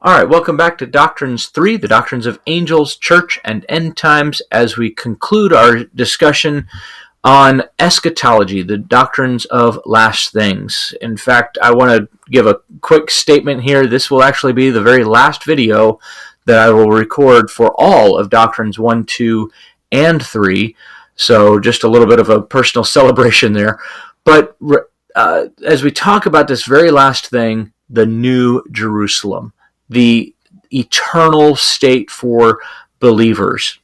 All right, welcome back to Doctrines 3, the Doctrines of Angels, Church, and End Times, as we conclude our discussion on eschatology, the doctrines of last things. In fact, I want to give a quick statement here. This will actually be the very last video that I will record for all of Doctrines 1, 2, and 3. So just a little bit of a personal celebration there. But as we talk about this very last thing, the New Jerusalem, the eternal state for believers.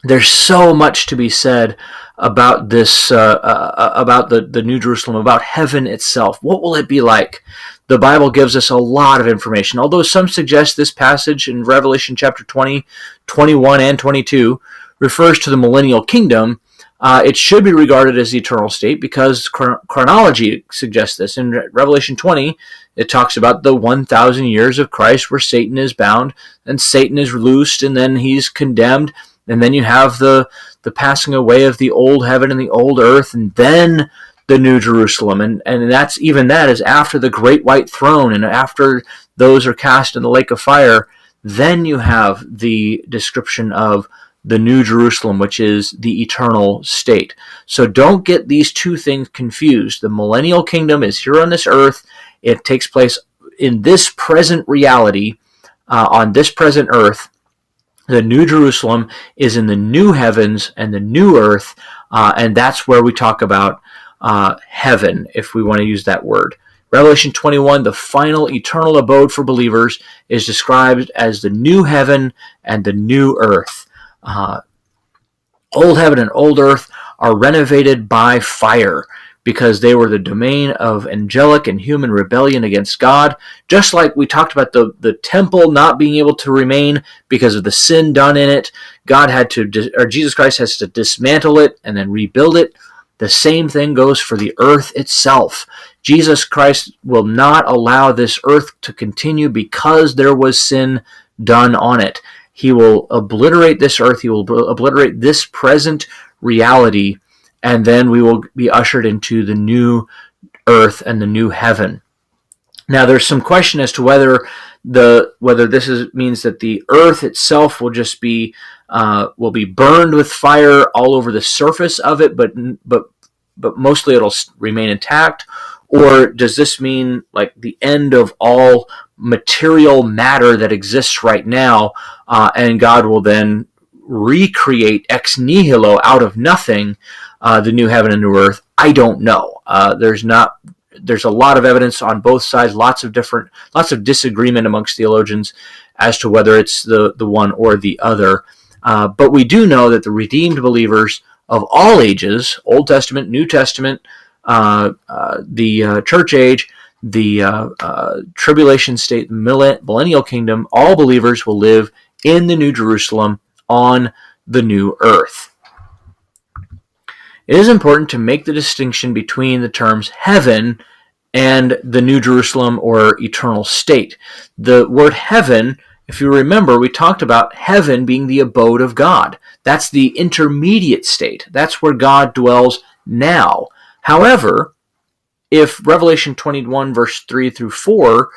There's so much to be said about this, about the New Jerusalem, about heaven itself. What will it be like? The Bible gives us a lot of information, although some suggest this passage in Revelation chapter 20, 21, and 22 refers to the Millennial Kingdom. It should be regarded as the eternal state because chronology suggests this. In Revelation 20, it talks about the 1,000 years of Christ where Satan is bound, and Satan is loosed, and then he's condemned, and then you have the passing away of the old heaven and the old earth, and then the New Jerusalem. And that is after the great white throne, and after those are cast in the lake of fire, then you have the description of the New Jerusalem, which is the eternal state. So don't get these two things confused. The Millennial Kingdom is here on this earth. It takes place in this present reality, on this present earth. The New Jerusalem is in the new heavens and the new earth, and that's where we talk about heaven, if we want to use that word. Revelation 21, the final eternal abode for believers, is described as the new heaven and the new earth. Old heaven and old earth are renovated by fire because they were the domain of angelic and human rebellion against God. Just like we talked about the temple not being able to remain because of the sin done in it, Jesus Christ has to dismantle it and then rebuild it. The same thing goes for the earth itself. Jesus Christ will not allow this earth to continue because there was sin done on it. He will obliterate this earth. He will obliterate this present reality, and then we will be ushered into the new earth and the new heaven. Now, there's some question as to whether this means that the earth itself will just be burned with fire all over the surface of it, but mostly it'll remain intact. Or does this mean like the end of all material matter that exists right now, and God will then recreate ex nihilo, out of nothing, the new heaven and new earth? I don't know. There's a lot of evidence on both sides, lots of disagreement amongst theologians as to whether it's the one or the other. But we do know that the redeemed believers of all ages, Old Testament, New Testament, the church age, the tribulation state, millennial kingdom, all believers will live in the New Jerusalem on the new earth. It is important to make the distinction between the terms heaven and the New Jerusalem or eternal state. The word heaven, if you remember, we talked about heaven being the abode of God. That's the intermediate state. That's where God dwells now. However, if Revelation 21 verse 3 through 4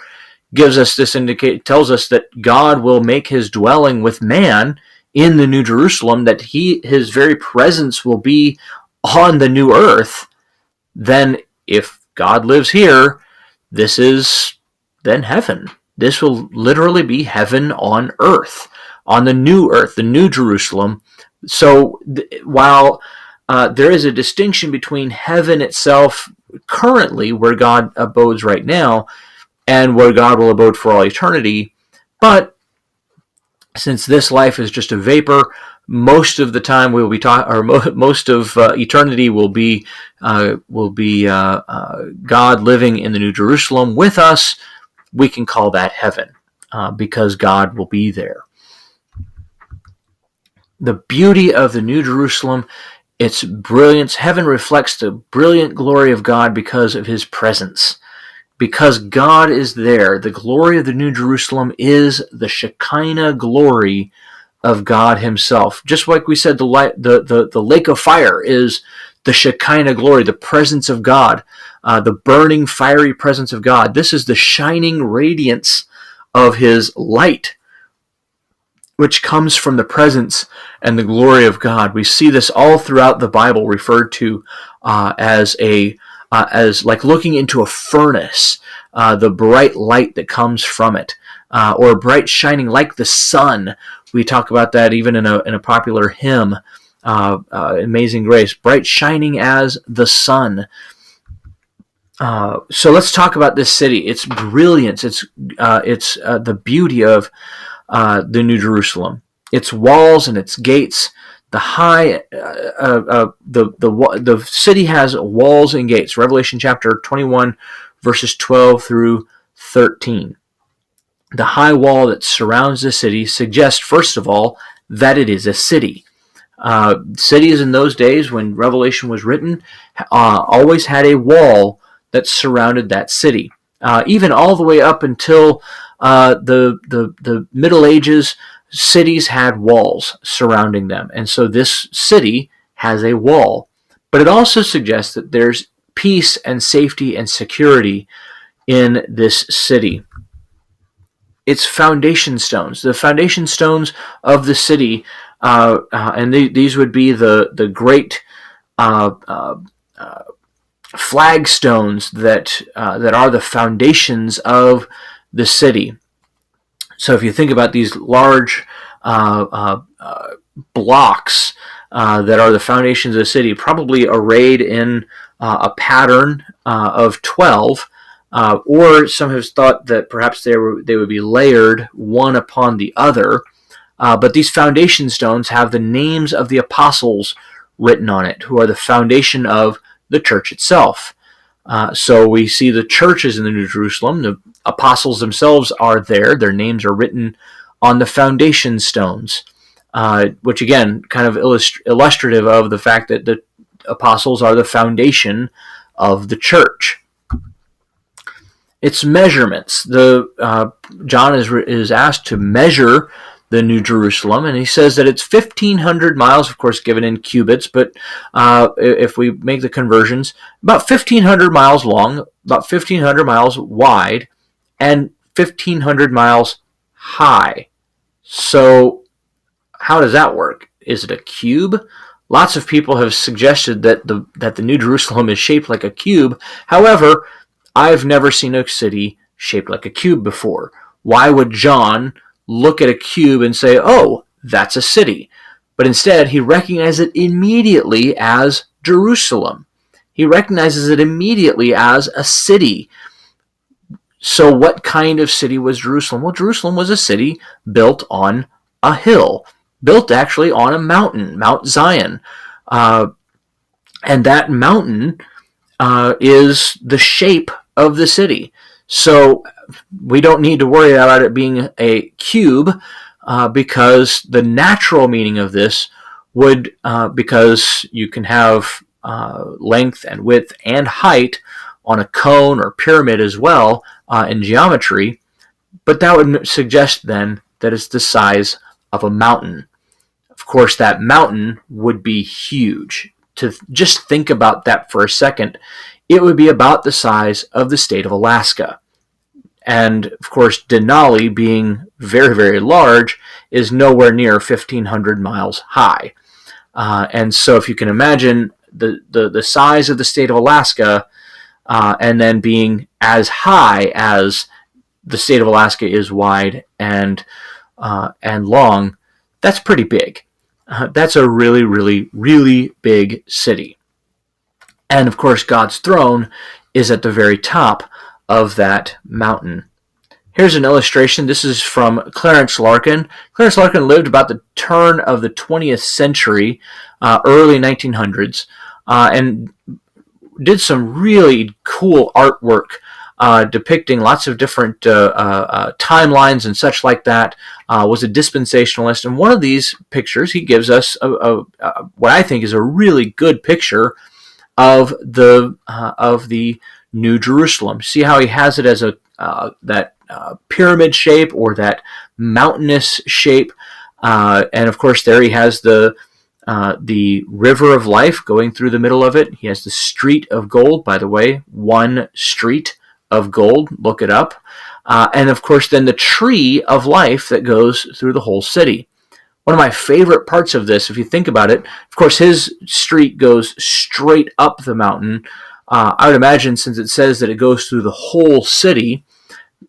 gives us this tells us that God will make his dwelling with man in the New Jerusalem, that his very presence will be on the new earth, then if God lives here, this is then heaven. This will literally be heaven on earth, on the new earth, the New Jerusalem. So while there is a distinction between heaven itself currently, where God abodes right now, and where God will abode for all eternity, but since this life is just a vapor, most of the time we will be most of eternity will be God living in the New Jerusalem with us. We can call that heaven because God will be there. The beauty of the New Jerusalem, its brilliance, heaven reflects the brilliant glory of God because of his presence. Because God is there, the glory of the New Jerusalem is the Shekinah glory of God himself. Just like we said, the lake of fire is the Shekinah glory, the presence of God, the burning, fiery presence of God. This is the shining radiance of his light, which comes from the presence and the glory of God. We see this all throughout the Bible referred to as like looking into a furnace, the bright light that comes from it, or bright shining like the sun. We talk about that even in a popular hymn, Amazing Grace, bright shining as the sun. So let's talk about this city, its brilliance, its the beauty of the New Jerusalem, its walls and its gates. The city has walls and gates. Revelation chapter 21, verses 12 through 13. The high wall that surrounds the city suggests, first of all, that it is a city. Cities in those days, when Revelation was written, always had a wall that surrounded that city. Even all the way up until the Middle Ages, cities had walls surrounding them. And so this city has a wall. But it also suggests that there's peace and safety and security in this city. Its foundation stones, the foundation stones of the city, and these would be the great flagstones that are the foundations of the city. So if you think about these large blocks that are the foundations of the city, probably arrayed in a pattern of 12, or some have thought that perhaps they would be layered one upon the other. But these foundation stones have the names of the apostles written on it, who are the foundation of the church itself. So we see the churches in the New Jerusalem. The apostles themselves are there. Their names are written on the foundation stones, which again, kind of illustrative of the fact that the apostles are the foundation of the church. Its measurements. John is asked to measure the New Jerusalem, and he says that it's 1,500 miles, of course given in cubits, but if we make the conversions, about 1,500 miles long, about 1,500 miles wide, and 1,500 miles high. So how does that work? Is it a cube? Lots of people have suggested that the New Jerusalem is shaped like a cube. However, I've never seen a city shaped like a cube before. Why would John look at a cube and say, oh, that's a city? But instead, he recognizes it immediately as Jerusalem. He recognizes it immediately as a city. So what kind of city was Jerusalem? Well, Jerusalem was a city built on a hill, built actually on a mountain, Mount Zion. And that mountain is the shape of the city. So we don't need to worry about it being a cube, because the natural meaning of this would, because you can have length and width and height on a cone or pyramid as well in geometry, but that would suggest then that it's the size of a mountain. Of course, that mountain would be huge. To just think about that for a second, it would be about the size of the state of Alaska. And, of course, Denali, being very, very large, is nowhere near 1,500 miles high. And so if you can imagine the size of the state of Alaska, and then being as high as the state of Alaska is wide and long, that's pretty big. That's a really, really, really big city. And, of course, God's throne is at the very top of that mountain. Here's an illustration. This is from Clarence Larkin. Clarence Larkin lived about the turn of the 20th century, early 1900s, and did some really cool artwork depicting lots of different timelines and such like that. Was a dispensationalist, and one of these pictures, he gives us what I think is a really good picture of the New Jerusalem. See how he has it as that pyramid shape or that mountainous shape, and of course there he has the river of life going through the middle of it. He has the street of gold, by the way, one street of gold. Look it up. And of course, then the tree of life that goes through the whole city. One of my favorite parts of this, if you think about it, of course, his street goes straight up the mountain. I would imagine, since it says that it goes through the whole city,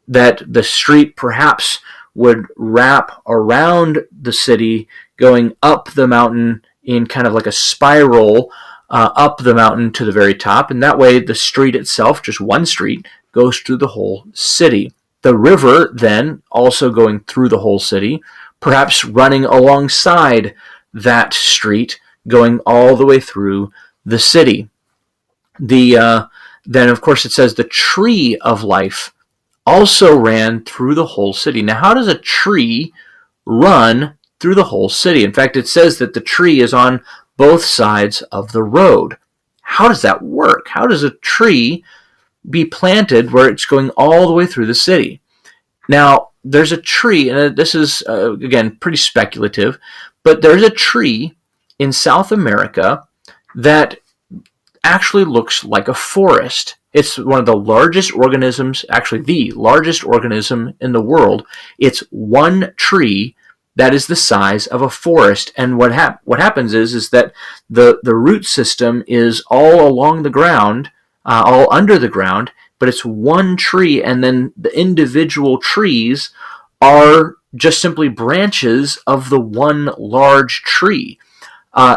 that the street perhaps would wrap around the city, going up the mountain in kind of like a spiral up the mountain to the very top. And that way, the street itself, just one street, goes through the whole city. The river then also going through the whole city, perhaps running alongside that street, going all the way through the city. Then, of course, it says the tree of life also ran through the whole city. Now, how does a tree run through the whole city? In fact, it says that the tree is on both sides of the road. How does that work? How does a tree be planted where it's going all the way through the city? Now, there's a tree, and this is, again, pretty speculative, but there's a tree in South America that actually looks like a forest. It's one of the largest organisms, actually the largest organism in the world. It's one tree that is the size of a forest. And what happens is that the root system is all along the ground, all under the ground, but it's one tree, and then the individual trees are just simply branches of the one large tree.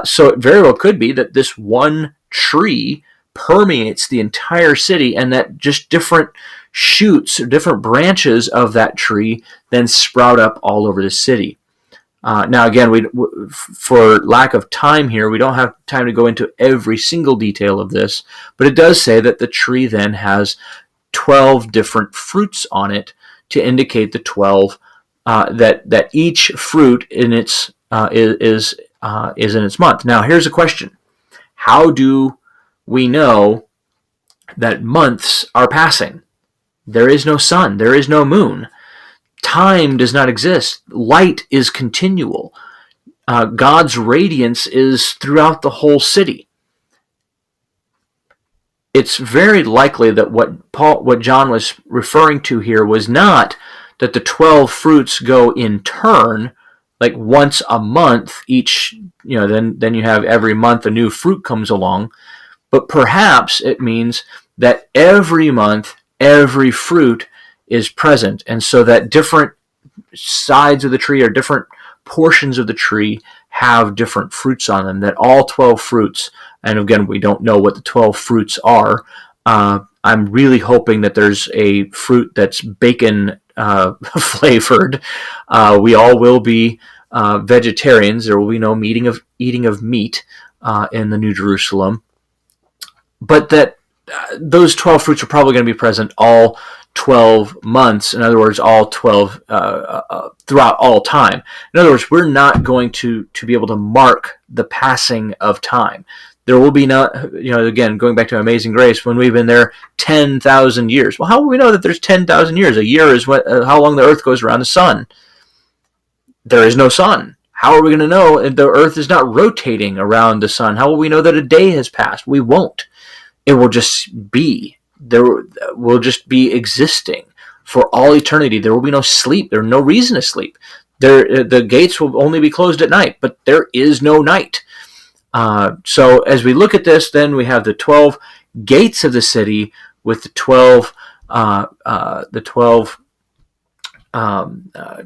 So it very well could be that this one tree permeates the entire city, and that just different shoots or different branches of that tree then sprout up all over the city. Now, again, for lack of time here, we don't have time to go into every single detail of this, but it does say that the tree then has 12 different fruits on it to indicate the 12 that each fruit in its is in its month. Now, here's a question: how do we know that months are passing? There is no sun. There is no moon. Time does not exist. Light is continual. God's radiance is throughout the whole city. It's very likely that what John was referring to here was not that the 12 fruits go in turn, like once a month each. Then you have every month a new fruit comes along. But perhaps it means that every month, every fruit is present. And so that different sides of the tree or different portions of the tree have different fruits on them, that all 12 fruits, and again, we don't know what the 12 fruits are. I'm really hoping that there's a fruit that's bacon flavored. We all will be vegetarians. There will be no eating of meat in the New Jerusalem. But that those 12 fruits are probably going to be present all 12 months. In other words, all 12 throughout all time. In other words, we're not going to be able to mark the passing of time. There will be not, again, going back to Amazing Grace, when we've been there 10,000 years. Well, how will we know that there's 10,000 years? A year is how long the earth goes around the sun. There is no sun. How are we going to know if the earth is not rotating around the sun? How will we know that a day has passed? We won't. It will just be. There will just be existing for all eternity. There will be no sleep. There's no reason to sleep. The gates will only be closed at night, but there is no night. So as we look at this, then we have the 12 gates of the city with the 12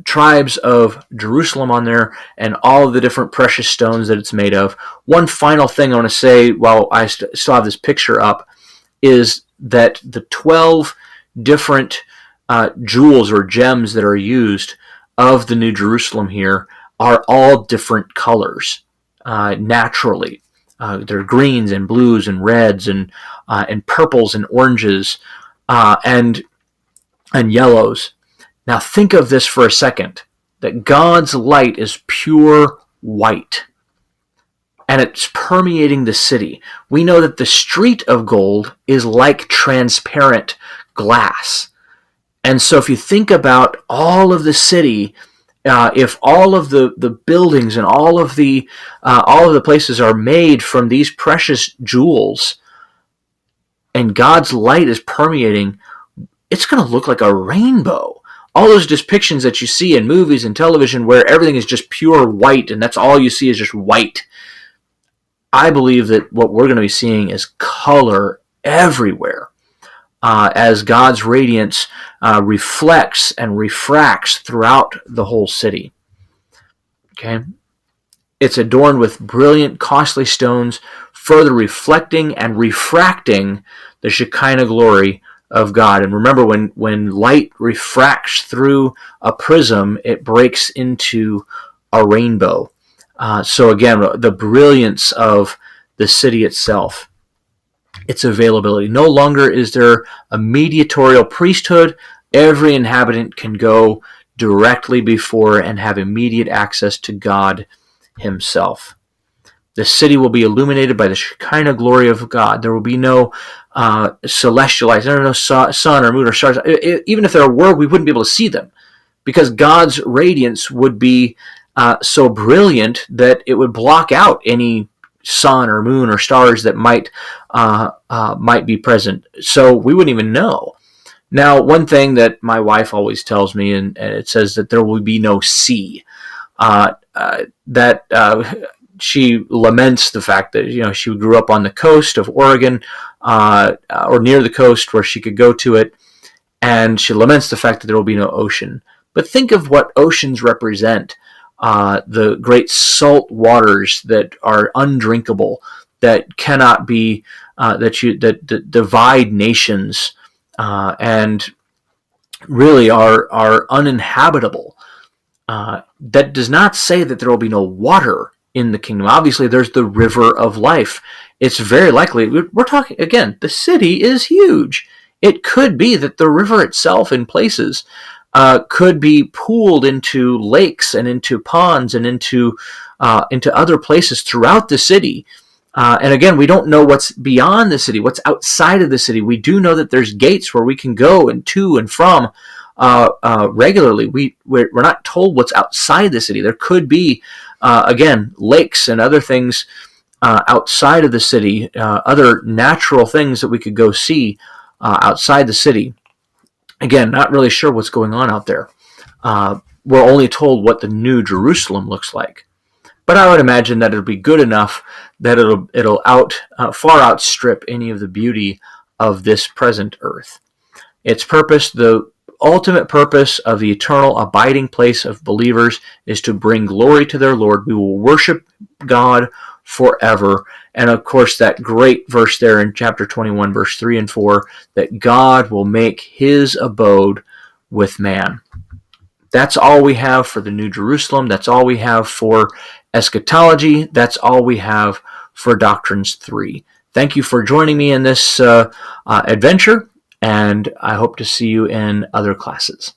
tribes of Jerusalem on there, and all of the different precious stones that it's made of. One final thing I want to say while I still have this picture up is that the 12 different jewels or gems that are used of the New Jerusalem here are all different colors naturally. They're greens and blues and reds and purples and oranges and yellows. Now think of this for a second, that God's light is pure white, and it's permeating the city. We know that the street of gold is like transparent glass. And so if you think about all of the city, if all of the buildings and all of the places are made from these precious jewels, and God's light is permeating, it's going to look like a rainbow. All those depictions that you see in movies and television where everything is just pure white and that's all you see is just white. I believe that what we're going to be seeing is color everywhere as God's radiance reflects and refracts throughout the whole city. Okay? It's adorned with brilliant, costly stones, further reflecting and refracting the Shekinah glory of God. And remember, when light refracts through a prism, it breaks into a rainbow. So again, the brilliance of the city itself, its availability. No longer is there a mediatorial priesthood. Every inhabitant can go directly before and have immediate access to God himself. The city will be illuminated by the Shekinah glory of God. There will be no celestial lights. There are no sun or moon or stars. Even if there were, we wouldn't be able to see them because God's radiance would be so brilliant that it would block out any sun or moon or stars that might be present. So we wouldn't even know. Now, one thing that my wife always tells me, and it says that there will be no sea. She laments the fact that she grew up on the coast of Oregon or near the coast where she could go to it, and she laments the fact that there will be no ocean. But think of what oceans represent. The great salt waters that are undrinkable, that cannot be, that divide nations, and really are uninhabitable. That does not say that there will be no water in the kingdom. Obviously, there's the river of life. It's very likely, we're talking, again, the city is huge. It could be that the river itself in places could be pooled into lakes and into ponds and into other places throughout the city. And again, we don't know what's beyond the city, what's outside of the city. We do know that there's gates where we can go and to and from regularly. We're not told what's outside the city. There could be, again, lakes and other things outside of the city, other natural things that we could go see outside the city. Again, not really sure what's going on out there. We're only told what the New Jerusalem looks like. But I would imagine that it'll be good enough that it'll far outstrip any of the beauty of this present earth. Its purpose, the ultimate purpose of the eternal abiding place of believers, is to bring glory to their Lord. We will worship God forever. And of course, that great verse there in chapter 21, verse 3 and 4, that God will make his abode with man. That's all we have for the New Jerusalem. That's all we have for eschatology. That's all we have for Doctrines 3. Thank you for joining me in this adventure, and I hope to see you in other classes.